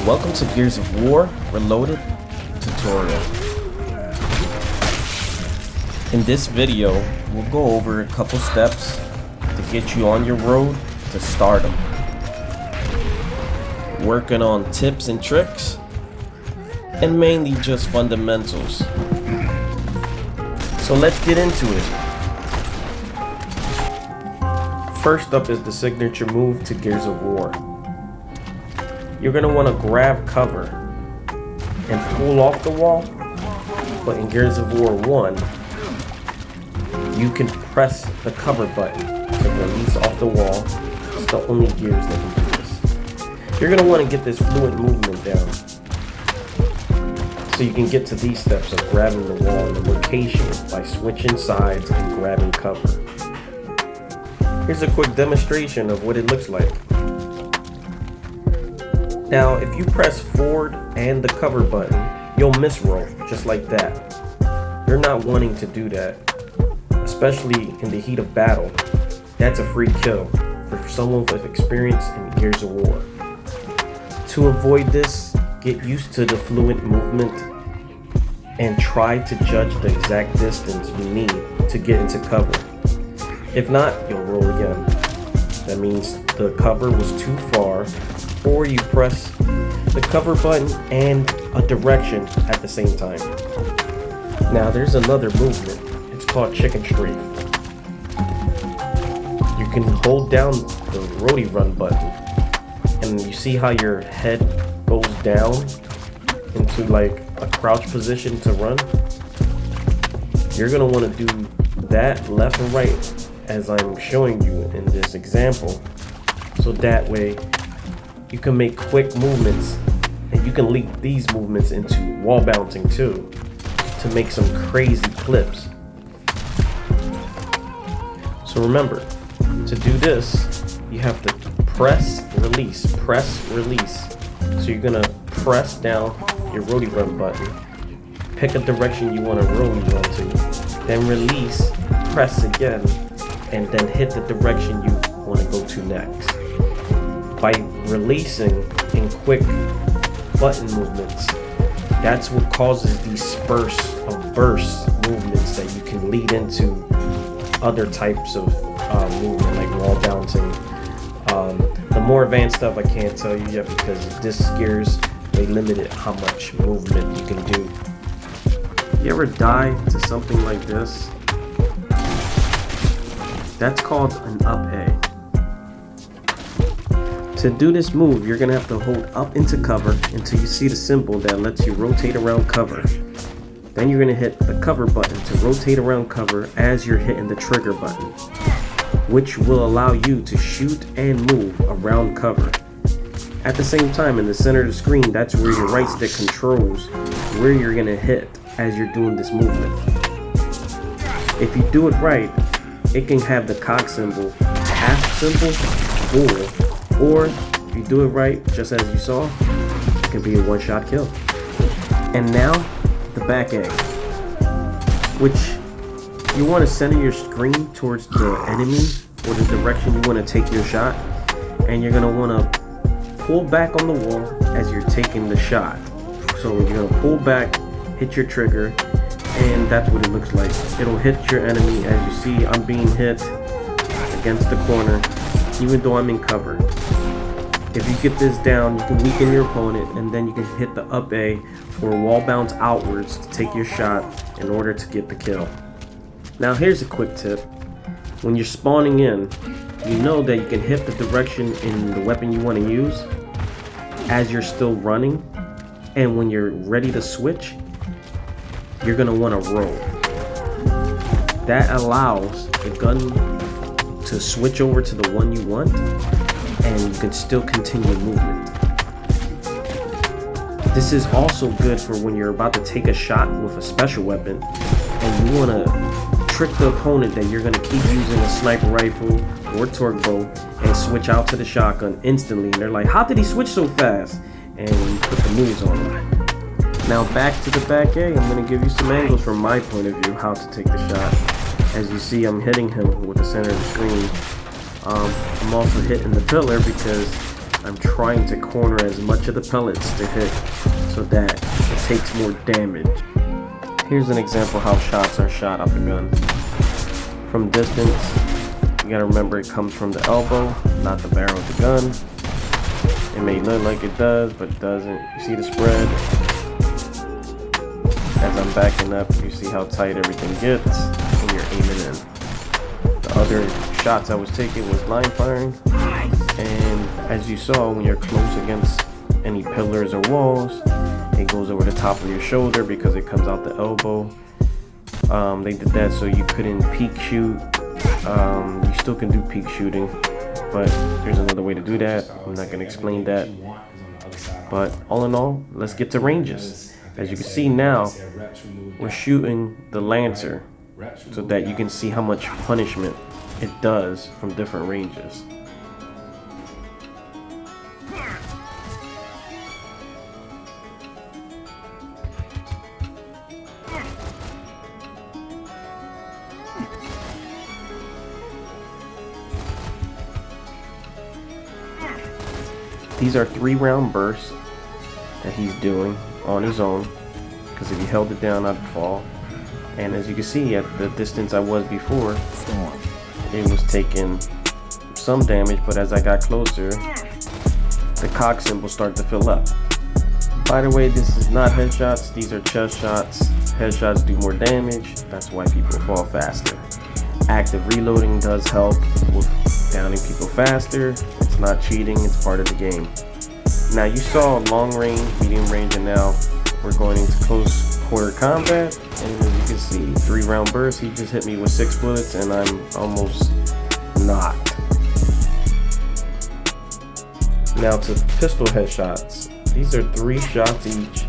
Welcome to Gears of War Reloaded tutorial. In this video, we'll go over a couple steps to get you on your road to stardom. Working on tips and tricks, and mainly just fundamentals. So let's get into it. First up is the signature move to Gears of War. You're going to want to grab cover and pull off the wall, but in Gears of War 1, you can press the cover button to release off the wall. It's the only Gears that can do this. You're going to want to get this fluid movement down, so you can get to these steps of grabbing the wall and the location by switching sides and grabbing cover. Here's a quick demonstration of what it looks like. Now, if you press forward and the cover button, you'll misroll just like that. You're not wanting to do that, especially in the heat of battle. That's a free kill for someone with experience in Gears of War. To avoid this, get used to the fluid movement and try to judge the exact distance you need to get into cover. If not, you'll roll again. That means the cover was too far, or you press the cover button and a direction at the same time. Now there's another movement. It's called chicken strafe. You can hold down the roadie run button, and you see how your head goes down into like a crouch position to run. You're gonna want to do that left and right as I'm showing you in this example, so that way you can make quick movements, and you can leak these movements into wall bouncing too to make some crazy clips. So remember, to do this, you have to press, release. So you're gonna press down your roadie run button, pick a direction you want to roadie run to, then release, press again, and then hit the direction you want to go to next. By releasing in quick button movements, that's what causes these burst movements that you can lead into other types of movement, like wall bouncing. The more advanced stuff I can't tell you yet, because this Gears, they limited how much movement you can do. You ever die to something like this? That's called an up A. To do this move, you're going to have to hold up into cover until you see the symbol that lets you rotate around cover. Then you're going to hit the cover button to rotate around cover as you're hitting the trigger button, which will allow you to shoot and move around cover. At the same time, in the center of the screen, that's where your right stick controls where you're going to hit as you're doing this movement. If you do it right, it can have the cog symbol, half symbol, full, or if you do it right, just as you saw, it can be a one-shot kill. And now, the back A, which you want to center your screen towards the enemy or the direction you want to take your shot, and you're going to want to pull back on the wall as you're taking the shot. So you're going to pull back, hit your trigger, and that's what it looks like. It'll hit your enemy. As you see, I'm being hit against the corner, even though I'm in cover. If you get this down, you can weaken your opponent, and then you can hit the up A or wall bounce outwards to take your shot in order to get the kill. Now here's a quick tip. When you're spawning in, you know that you can hit the direction in the weapon you want to use as you're still running, and when you're ready to switch, you're going to want to roll. That allows the gun to switch over to the one you want, and you can still continue movement. This is also good for when you're about to take a shot with a special weapon and you want to trick the opponent that you're going to keep using a sniper rifle or torque bow and switch out to the shotgun instantly, and they're like, how did he switch so fast? And you put the moves on them. Now back to the back A, I'm going to give you some angles from my point of view how to take the shot. As you see, I'm hitting him with the center of the screen. I'm also hitting the pillar because I'm trying to corner as much of the pellets to hit so that it takes more damage. Here's an example how shots are shot off a gun. From distance, you gotta remember it comes from the elbow, not the barrel of the gun. It may look like it does, but it doesn't. You see the spread? As I'm backing up, you see how tight everything gets when you're aiming in. The other shots I was taking was line firing, and as you saw, when you're close against any pillars or walls, it goes over the top of your shoulder because it comes out the elbow. They did that so you couldn't peek shoot. You still can do peek shooting, but there's another way to do that. I'm not going to explain that. But all in all, let's get to ranges. As you can see now, we're shooting the Lancer so that you can see how much punishment it does from different ranges. These are 3-round bursts that he's doing on his own, because if he held it down I'd fall. And as you can see, at the distance I was before, it was taking some damage, but as I got closer, the cock symbol started to fill up. By the way, this is not headshots, these are chest shots. Headshots do more damage, that's why people fall faster. Active reloading does help with downing people faster. It's not cheating, it's part of the game. Now you saw long range, medium range, and now we're going into close quarter combat. And as you can see, 3-round burst, he just hit me with 6 bullets and I'm almost knocked. Now to pistol headshots. These are 3 shots each.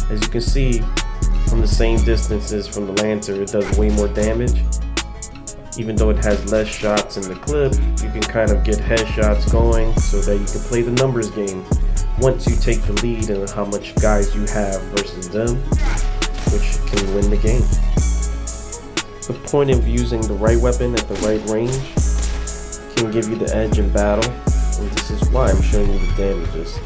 As you can see, from the same distances from the Lancer, it does way more damage. Even though it has less shots in the clip, you can kind of get headshots going so that you can play the numbers game. Once you take the lead in how much guys you have versus them, which can win the game. The point of using the right weapon at the right range can give you the edge in battle, and this is why I'm showing you the damages.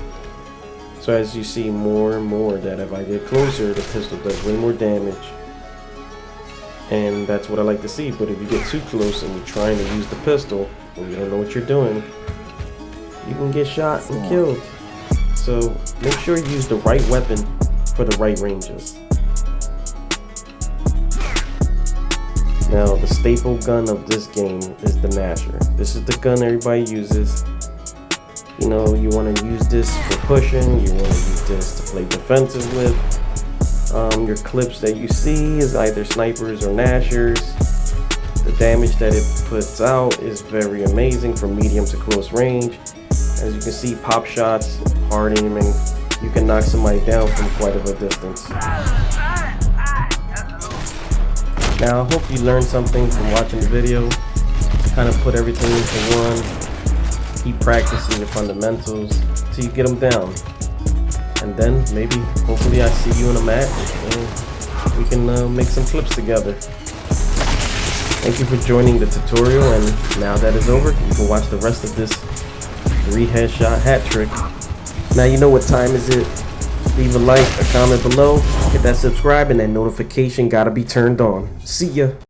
So as you see more and more that if I get closer, the pistol does way more damage. And that's what I like to see. But if you get too close and you're trying to use the pistol and you don't know what you're doing, you can get shot and killed. So make sure you use the right weapon for the right ranges. Now the staple gun of this game is the Gnasher. This is the gun everybody uses. You know, you want to use this for pushing, you want to use this to play defensive with. Your clips that you see is either snipers or Gnashers. The damage that it puts out is very amazing from medium to close range. As you can see, pop shots, hard aiming, you can knock somebody down from quite of a distance. Now I hope you learned something from watching the video. Kind of put everything into one. Keep practicing your fundamentals till you get them down. And then maybe, hopefully I see you in a match and we can make some clips together. Thank you for joining the tutorial, and now that is over, you can watch the rest of this 3 headshot hat trick. Now you know what time is it. Leave a like, a comment below, hit that subscribe, and that notification gotta be turned on. See ya.